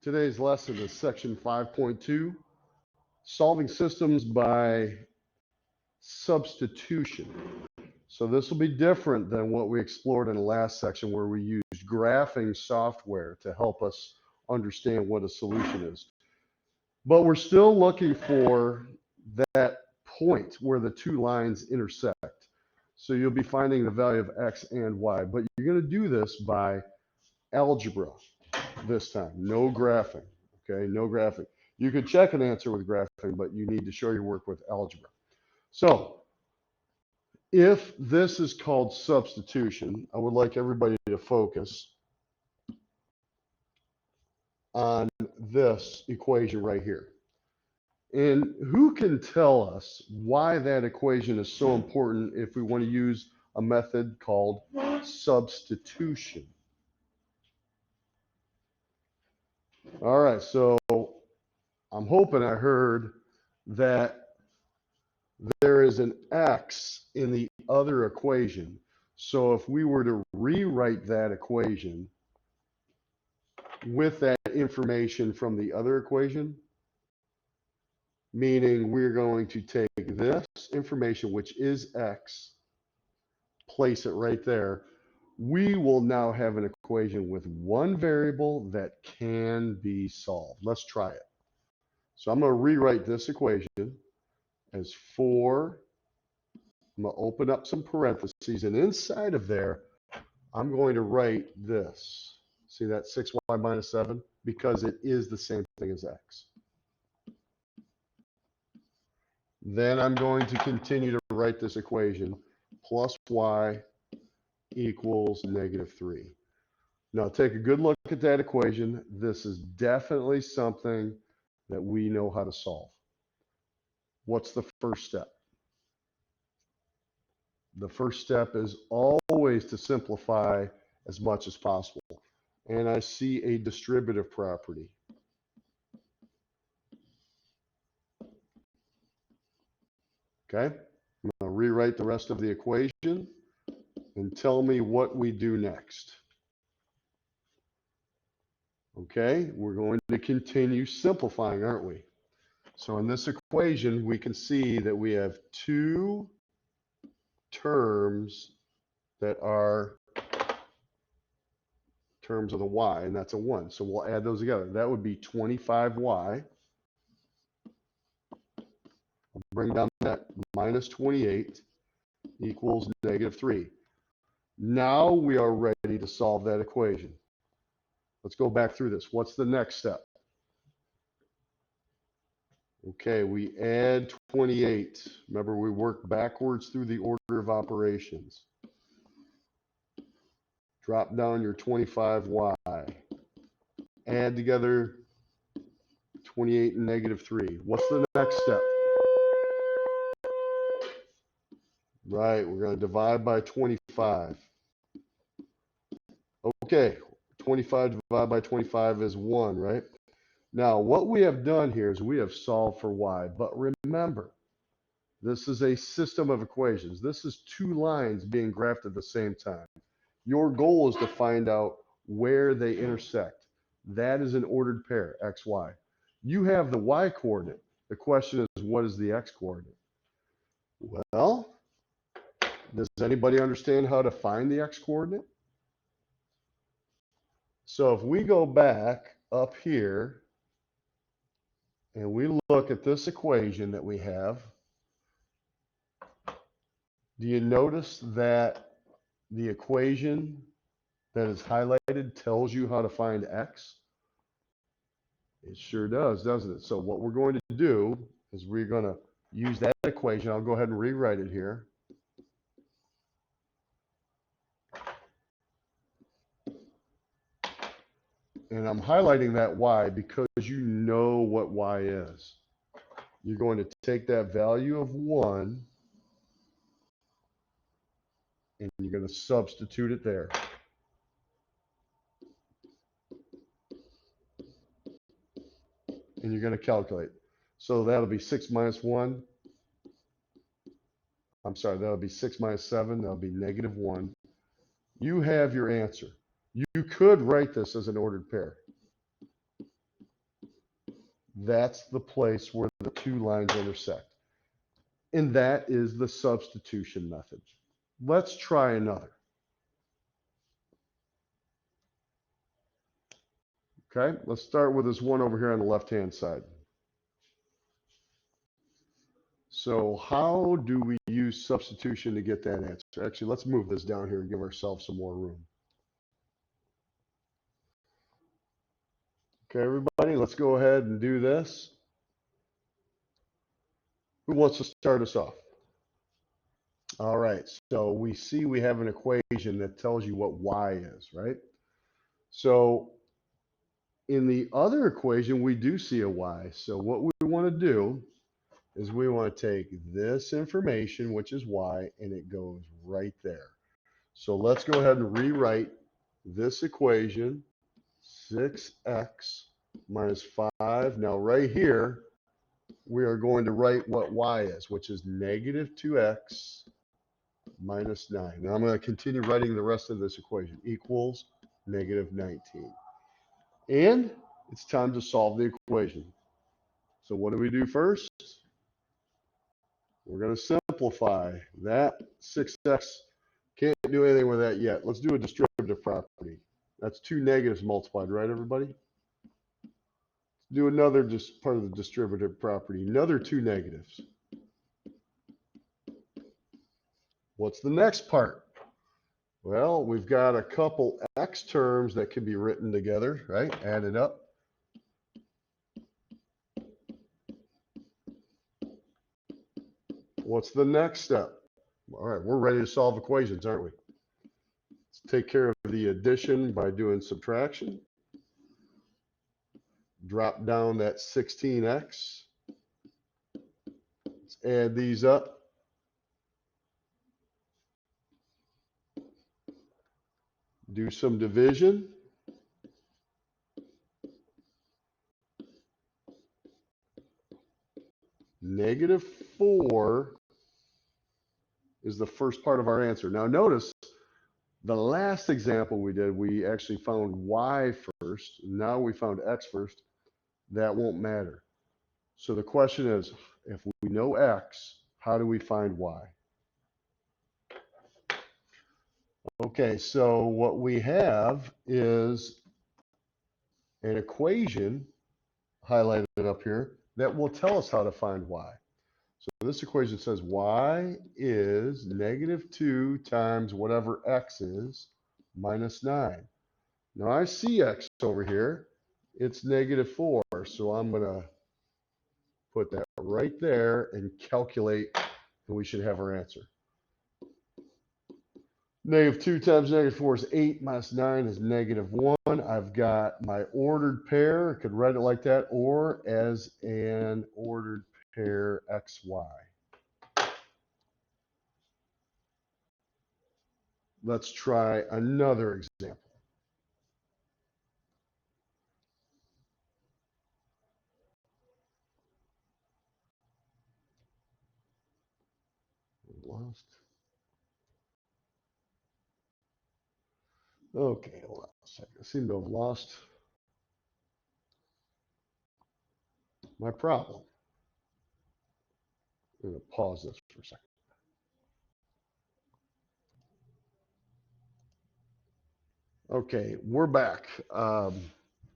Today's lesson is section 5.2, solving systems by substitution. So this will be different than what we explored in the last section where we used graphing software to help us understand what a solution is. But we're still looking for that point where the two lines intersect. So you'll be finding the value of x and y, but you're going to do this by algebra this time, no graphing, okay, no graphing. You could check an answer with graphing, but you need to show your work with algebra. So if this is called substitution, I would like everybody to focus on this equation right here. And who can tell us why that equation is so important if we want to use a method called substitution? All right, so I'm hoping I heard that there is an x in the other equation. So if we were to rewrite that equation with that information from the other equation, meaning we're going to take this information, which is x, place it right there, we will now have an equation with one variable that can be solved. Let's try it. So I'm going to rewrite this equation as 4. I'm going to open up some parentheses, and inside of there, I'm going to write this. See that 6y minus 7? Because it is the same thing as x. Then I'm going to continue to write this equation, plus y equals -3. Now take a good look at that equation. This is definitely something that we know how to solve. What's the first step? The first step is always to simplify as much as possible. And I see a distributive property. Okay, I'm going to rewrite the rest of the equation and tell me what we do next. Okay, we're going to continue simplifying, aren't we? So in this equation, we can see that we have two terms that are terms of the y, and that's a 1. So we'll add those together. That would be 25y. I'll bring down that minus 28 equals -3. Now we are ready to solve that equation. Let's go back through this. What's the next step? Okay, we add 28. Remember, we work backwards through the order of operations. Drop down your 25y. Add together 28 and -3. What's the next step? Right, we're going to divide by 25. Okay, 25 divided by 25 is 1, right? Now, what we have done here is we have solved for y, but remember, this is a system of equations. This is two lines being graphed at the same time. Your goal is to find out where they intersect. That is an ordered pair, x, y. You have the y coordinate. The question is, what is the x coordinate? Well, does anybody understand how to find the x coordinate? So if we go back up here and we look at this equation that we have, do you notice that the equation that is highlighted tells you how to find x? It sure does, doesn't it? So what we're going to do is we're going to use that equation. I'll go ahead and rewrite it here. And I'm highlighting that y because you know what y is. You're going to take that value of 1 and you're going to substitute it there. And you're going to calculate. So that'll be 6 minus 1. I'm sorry, that'll be 6 minus 7. That'll be -1. You have your answer. You could write this as an ordered pair. That's the place where the two lines intersect. And that is the substitution method. Let's try another. Okay, let's start with this one over here on the left-hand side. So how do we use substitution to get that answer? Actually, let's move this down here and give ourselves some more room. Okay, everybody, let's go ahead and do this. Who wants to start us off? All right, so we see we have an equation that tells you what y is, right? So in the other equation, we do see a y. So what we want to do is we want to take this information, which is y, and it goes right there. So let's go ahead and rewrite this equation, 6x minus 5. Now right here, we are going to write what y is, which is negative 2x minus 9. Now I'm going to continue writing the rest of this equation, equals negative 19. And it's time to solve the equation. So what do we do first? We're going to simplify that 6x. Can't do anything with that yet. Let's do a distributive property. That's two negatives multiplied, right, everybody? Do another just part of the distributive property. Another two negatives. What's the next part? Well, we've got a couple x terms that can be written together, right? Added up. What's the next step? All right, we're ready to solve equations, aren't we? Let's take care of the addition by doing subtraction. Drop down that 16x. Let's add these up. Do some division. Negative 4 is the first part of our answer. Now notice, the last example we did, we actually found y first. Now we found x first. That won't matter. So the question is, if we know x, how do we find y? Okay, so what we have is an equation highlighted up here that will tell us how to find y. So this equation says y is negative 2 times whatever x is minus 9. Now I see x over here. It's negative 4. So I'm going to put that right there and calculate, and we should have our answer. Negative 2 times negative 4 is 8, minus 9 is negative 1. I've got my ordered pair. I could write it like that, or as an ordered pair xy. Let's try another example. Lost. Okay, hold on a second. I seem to have lost my problem. I'm going to pause this for a second. Okay, we're back.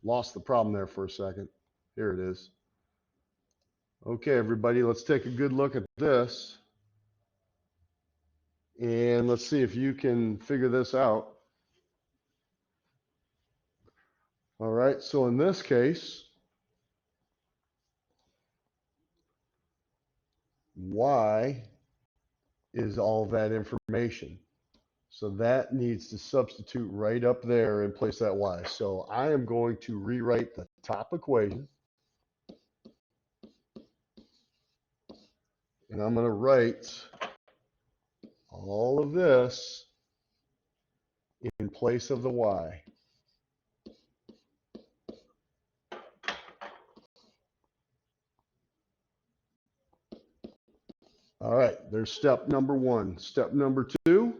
Lost the problem there for a second. Here it is. Okay, everybody, let's take a good look at this. And let's see if you can figure this out. All right, so in this case, y is all that information. So that needs to substitute right up there and place that y. So I am going to rewrite the top equation. And I'm going to write all of this in place of the y. All right, there's step number 1. Step number 2,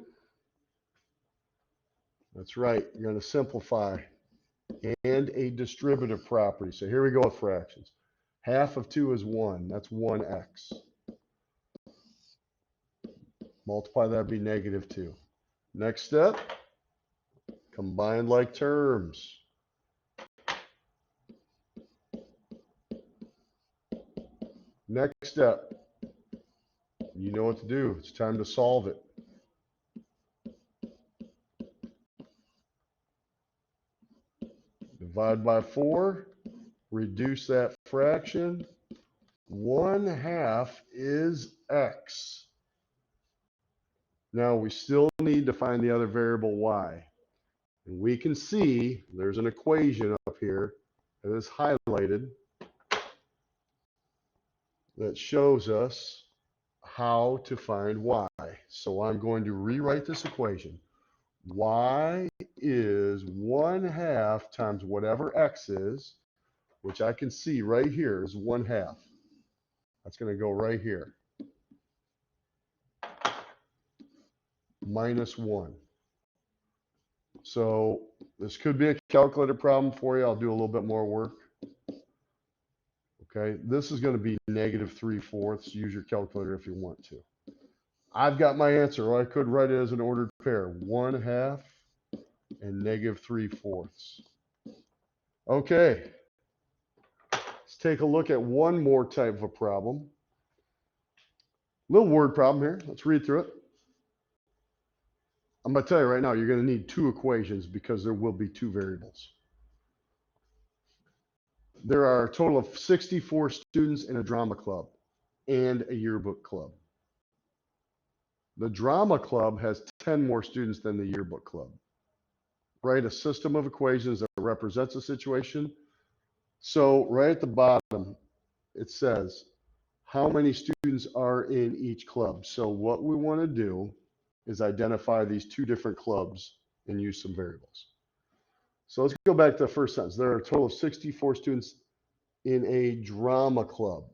that's right, you're going to simplify and a distributive property. So here we go with fractions. Half of 2 is 1. That's 1x. Multiply that, be negative 2. Next step, combine like terms. Next step, you know what to do. It's time to solve it. Divide by 4, reduce that fraction. 1/2 is x. Now we still need to find the other variable y. And we can see there's an equation up here that is highlighted that shows us how to find y. So I'm going to rewrite this equation. Y is 1/2 times whatever x is, which I can see right here is 1/2. That's going to go right here. Minus 1. So this could be a calculator problem for you. I'll do a little bit more work. Okay, this is going to be negative 3/4. Use your calculator if you want to. I've got my answer, or I could write it as an ordered pair. 1/2 and negative 3/4. Okay, let's take a look at one more type of a problem. Little word problem here. Let's read through it. I'm going to tell you right now, you're going to need 2 equations because there will be 2 variables. There are a total of 64 students in a drama club and a yearbook club. The drama club has 10 more students than the yearbook club. Write a system of equations that represents a situation. So right at the bottom, it says how many students are in each club. So what we want to do is identify these 2 different clubs and use some variables. So let's go back to the first sentence. There are a total of 64 students in a drama club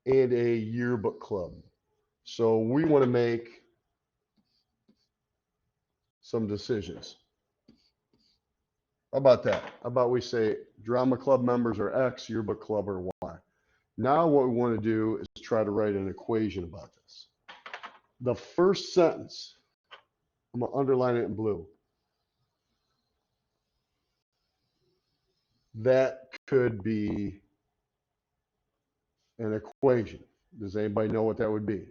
and a yearbook club. So we want to make some decisions. How about that? How about we say drama club members are X, yearbook club are Y. Now what we want to do is try to write an equation about this. The first sentence, I'm going to underline it in blue. That could be an equation. Does anybody know what that would be?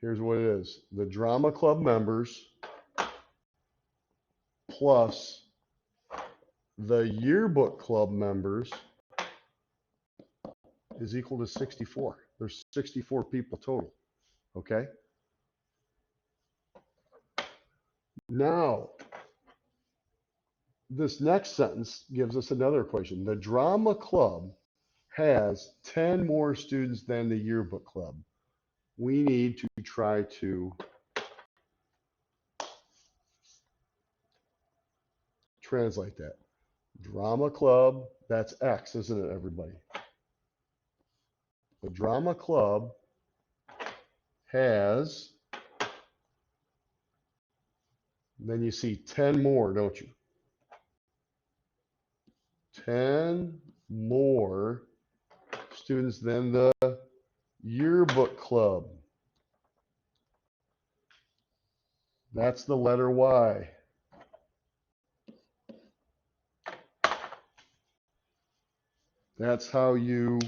Here's what it is. The drama club members plus the yearbook club members is equal to 64. There's 64 people total, okay? Now, this next sentence gives us another equation. The drama club has 10 more students than the yearbook club. We need to try to translate that. Drama club, that's X, isn't it, everybody? The drama club has, then you see 10 more, don't you? 10 more students than the yearbook club. That's the letter Y. That's how you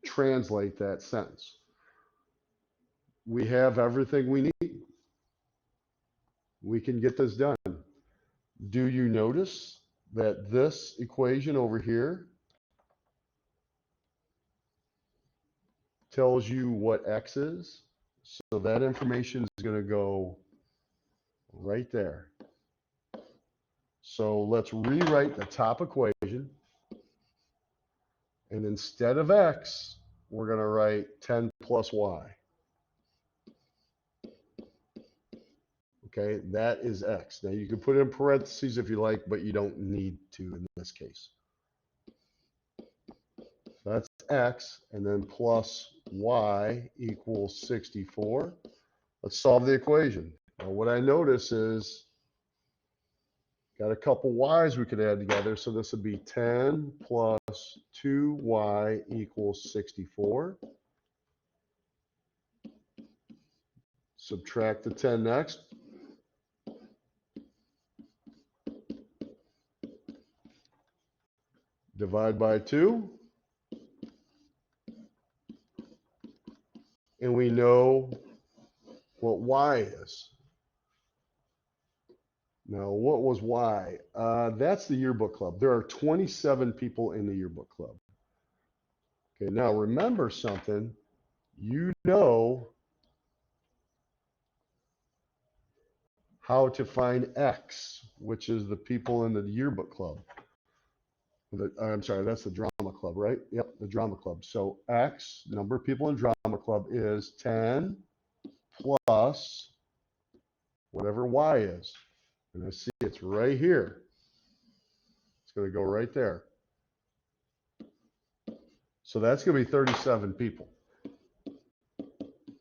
translate that sentence. We have everything we need. We can get this done. Do you notice that this equation over here tells you what X is? So that information is going to go right there. So let's rewrite the top equation. And instead of X, we're going to write 10 plus Y. Okay, that is X. Now you can put it in parentheses if you like, but you don't need to in this case. So that's X, and then plus Y equals 64. Let's solve the equation. Now what I notice is Got a couple y's we could add together. So this would be 10 plus 2y equals 64. Subtract the 10 next. Divide by 2. And we know what y is. Now, what was y? That's the yearbook club. There are 27 people in the yearbook club. Okay, now remember something. You know how to find x, which is the people in the yearbook club. I'm sorry, that's the drama club, right? Yep, the drama club. So x, number of people in drama club, is 10 plus whatever y is. And I see it's right here. It's going to go right there. So that's going to be 37 people.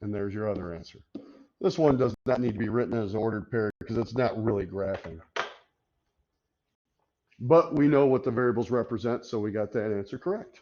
And there's your other answer. This one does not need to be written as an ordered pair because it's not really graphing. But we know what the variables represent, so we got that answer correct.